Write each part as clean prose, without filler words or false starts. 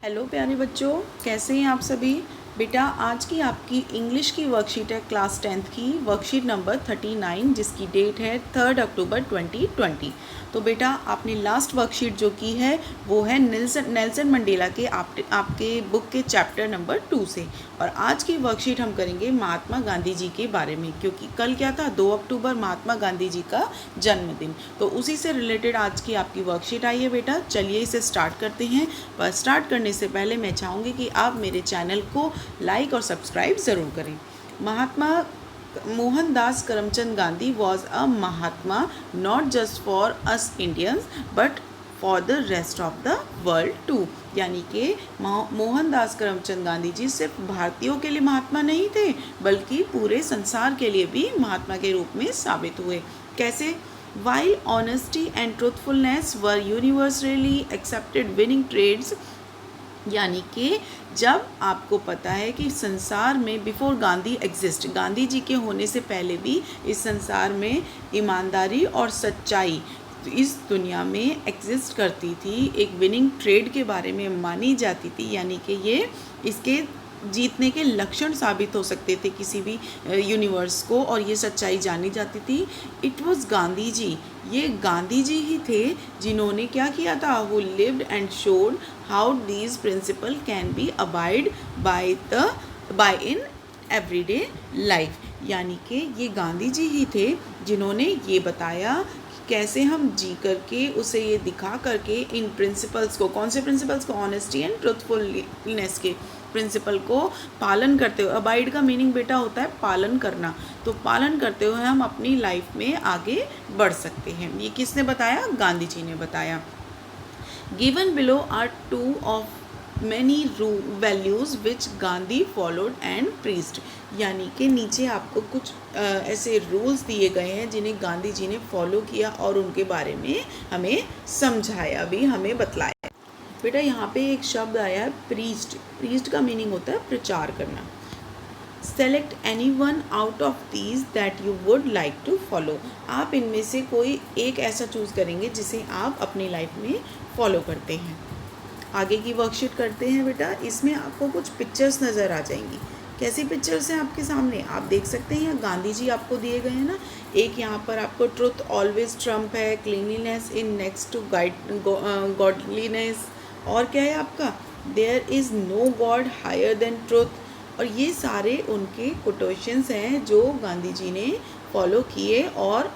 Hello प्यारे बच्चों, कैसे हैं आप सभी। बेटा आज की आपकी इंग्लिश की वर्कशीट है क्लास 10th की वर्कशीट नंबर 39 जिसकी डेट है 3 अक्टूबर 2020। तो बेटा आपने लास्ट वर्कशीट जो की है वो है नेल्सन मंडेला के आपके बुक के चैप्टर नंबर 2 से। और आज की वर्कशीट हम करेंगे महात्मा गांधी जी के बारे में, क्योंकि कल क्या था 2 अक्टूबर महात्मा गांधी जी का जन्मदिन। तो उसी से रिलेटेड आज की आपकी वर्कशीट आई है बेटा। चलिए इसे स्टार्ट करते हैं। पर स्टार्ट करने से पहले मैं चाहूँगी कि आप मेरे चैनल को लाइक और सब्सक्राइब ज़रूर करें। Mahatma Mohandas Karamchand Gandhi was a Mahatma not just for us Indians but for the rest of the world too. यानी कि मोहनदास करमचंद गांधी जी सिर्फ भारतीयों के लिए महात्मा नहीं थे बल्कि पूरे संसार के लिए भी महात्मा के रूप में साबित हुए। कैसे? While honesty and truthfulness were universally accepted winning trades, यानी कि जब आपको पता है कि संसार में बिफोर गांधी एग्जिस्ट, गांधी जी के होने से पहले भी इस संसार में ईमानदारी और सच्चाई इस दुनिया में एग्जिस्ट करती थी, एक विनिंग ट्रेड के बारे में मानी जाती थी। यानी कि ये इसके जीतने के लक्षण साबित हो सकते थे किसी भी यूनिवर्स को, और ये सच्चाई जानी जाती थी। इट वाज गांधी जी, ये गांधी जी ही थे जिन्होंने क्या किया था, who lived and showed how these principle can be abide by in everyday life. यानी कि ये गांधी जी ही थे जिन्होंने ये बताया कैसे हम जी करके उसे ये दिखा करके इन प्रिंसिपल्स को, कौन से प्रिंसिपल्स को, ऑनेस्टी एंड ट्रुथफुलनेस के प्रिंसिपल को पालन करते हुए, अबाइड का मीनिंग बेटा होता है पालन करना, तो पालन करते हुए हम अपनी लाइफ में आगे बढ़ सकते हैं। ये किसने बताया? गांधी जी ने बताया। Given below are two of many values which Gandhi followed and preached. यानी कि नीचे आपको कुछ ऐसे रूल्स दिए गए हैं जिन्हें गांधी जी ने फॉलो किया और उनके बारे में हमें समझाया भी, हमें बतलाया। बेटा यहाँ पे एक शब्द आया है प्रीच्ड। प्रीच्ड का मीनिंग होता है प्रचार करना। Select any one out of these that you would like to follow. आप इनमें से कोई एक ऐसा चूज़ करेंगे जिसे आप अपनी लाइफ में फॉलो करते हैं। आगे की वर्कशीट करते हैं बेटा। इसमें आपको कुछ पिक्चर्स नज़र आ जाएंगी। कैसी पिक्चर्स हैं आपके सामने? आप देख सकते हैं यहाँ गांधी जी आपको दिए गए हैं ना। एक यहाँ पर आपको ट्रुथ ऑलवेज ट्रम्प है, cleanliness in next to godliness, और क्या है आपका, there is no god higher than truth. और ये सारे उनके कोटेशंस हैं जो गांधी जी ने फॉलो किए और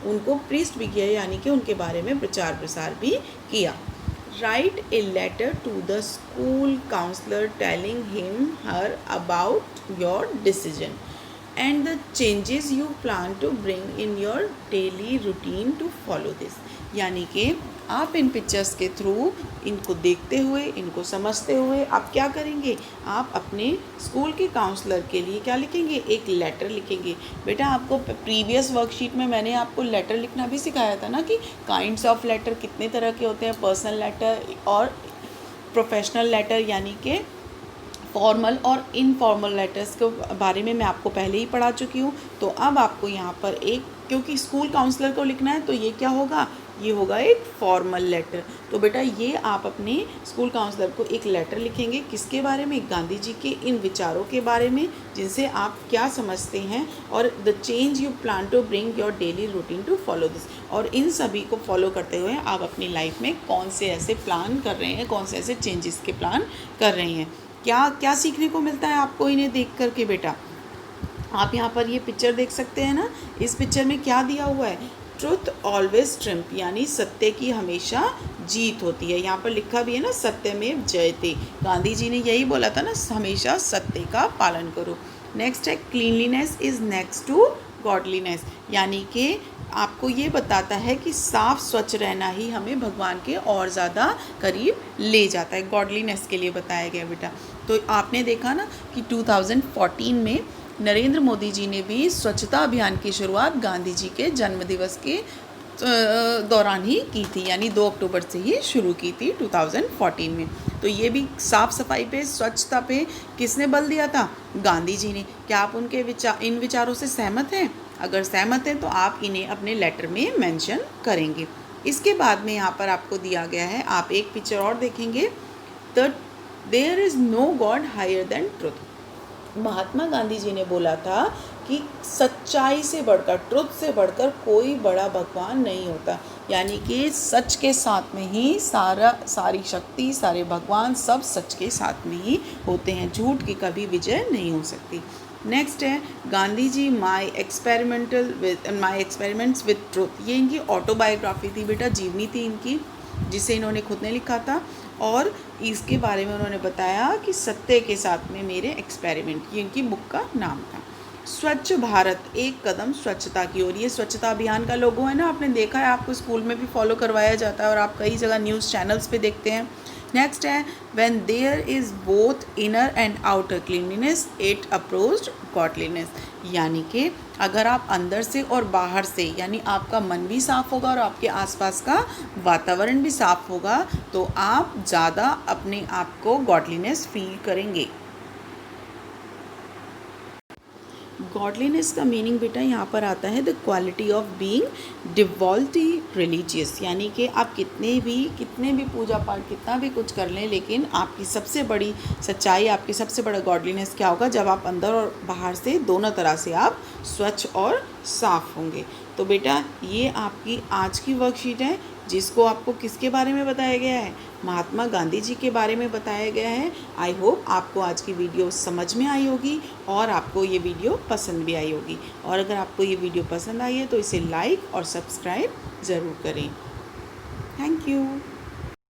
उनको प्रीस्ट भी किया, यानी कि उनके बारे में प्रचार प्रसार भी किया। Write a letter to the school counselor telling her about your decision and the changes you plan to bring in your daily routine to follow this। यानी कि आप इन पिक्चर्स के थ्रू इनको देखते हुए, इनको समझते हुए आप क्या करेंगे, आप अपने स्कूल के काउंसलर के लिए क्या लिखेंगे, एक लेटर लिखेंगे। बेटा आपको प्रीवियस वर्कशीट में मैंने आपको लेटर लिखना भी सिखाया था ना कि काइंड्स ऑफ लेटर कितने तरह के होते हैं, पर्सनल लेटर और प्रोफेशनल लेटर, यानी कि फॉर्मल और इनफॉर्मल लेटर्स के बारे में मैं आपको पहले ही पढ़ा चुकी हूँ। तो अब आपको यहाँ पर एक, क्योंकि स्कूल काउंसलर को लिखना है तो ये क्या होगा, ये होगा एक फॉर्मल लेटर। तो बेटा ये आप अपने स्कूल काउंसलर को एक लेटर लिखेंगे, किसके बारे में, गांधी जी के इन विचारों के बारे में जिनसे आप क्या समझते हैं, और the change you plan to bring your daily routine to follow this. और इन सभी को फॉलो करते हुए आप अपनी लाइफ में कौन से ऐसे प्लान कर रहे हैं, कौन से ऐसे चेंजेस के प्लान कर रहे हैं, क्या क्या सीखने को मिलता है आपको इन्हें देख करके। बेटा आप यहाँ पर ये पिक्चर देख सकते हैं ना। इस पिक्चर में क्या दिया हुआ है, ट्रुथ ऑलवेज ट्रम्प, यानी सत्य की हमेशा जीत होती है। यहाँ पर लिखा भी है ना, सत्यमेव जयते। गांधी जी ने यही बोला था ना, हमेशा सत्य का पालन करो। नेक्स्ट है cleanliness is next to godliness, यानी कि आपको ये बताता है कि साफ़ स्वच्छ रहना ही हमें भगवान के और ज़्यादा करीब ले जाता है। गॉडलीनेस के लिए बताया गया बेटा। तो आपने देखा ना कि 2014 में नरेंद्र मोदी जी ने भी स्वच्छता अभियान की शुरुआत गांधी जी के जन्मदिवस के दौरान ही की थी, यानी 2 अक्टूबर से ही शुरू की थी 2014 में। तो ये भी साफ़ सफाई पे, स्वच्छता पे किसने बल दिया था, गांधी जी ने। क्या आप उनके इन विचारों से सहमत हैं? अगर सहमत हैं तो आप इन्हें अपने लेटर में मेंशन करेंगे। इसके बाद में यहाँ पर आपको दिया गया है, आप एक पिक्चर और देखेंगे, the there is no god higher than truth. Mahatma Gandhi ji ने बोला था कि सच्चाई से बढ़कर, ट्रुथ से बढ़कर कोई बड़ा भगवान नहीं होता, यानी कि सच के साथ में ही सारी शक्ति, सारे भगवान सब सच के साथ में ही होते हैं, झूठ की कभी विजय नहीं हो सकती। नेक्स्ट है Gandhi ji my experiments with truth. ये इनकी ऑटोबायोग्राफी थी बेटा, जीवनी थी इनकी, जिसे इन्होंने खुद ने लिखा था, और इसके बारे में उन्होंने बताया कि सत्य के साथ में मेरे एक्सपेरिमेंट, ये इनकी बुक का नाम था। स्वच्छ भारत, एक कदम स्वच्छता की ओर, ये स्वच्छता अभियान का लोगो है ना, आपने देखा है, आपको स्कूल में भी फॉलो करवाया जाता है और आप कई जगह न्यूज़ चैनल्स पे देखते हैं। नेक्स्ट है when there is both inner and outer cleanliness it approached godliness, यानी कि अगर आप अंदर से और बाहर से, यानी आपका मन भी साफ़ होगा और आपके आसपास का वातावरण भी साफ़ होगा, तो आप ज़्यादा अपने आप को गॉडलीनेस फील करेंगे। गॉडलीनेस का मीनिंग बेटा यहाँ पर आता है the quality of being devotee religious, यानी कि आप कितने भी पूजा पाठ, कितना भी कुछ कर लें, लेकिन आपकी सबसे बड़ी सच्चाई, आपकी सबसे बड़ा गॉडलीनेस क्या होगा, जब आप अंदर और बाहर से दोनों तरह से आप स्वच्छ और साफ़ होंगे। तो बेटा ये आपकी आज की वर्कशीट है, जिसको आपको किसके बारे में बताया गया है, महात्मा गांधी जी के बारे में बताया गया है। आई होप आपको आज की वीडियो समझ में आई होगी और आपको ये वीडियो पसंद भी आई होगी, और अगर आपको ये वीडियो पसंद आई है तो इसे लाइक और सब्सक्राइब ज़रूर करें। Thank you.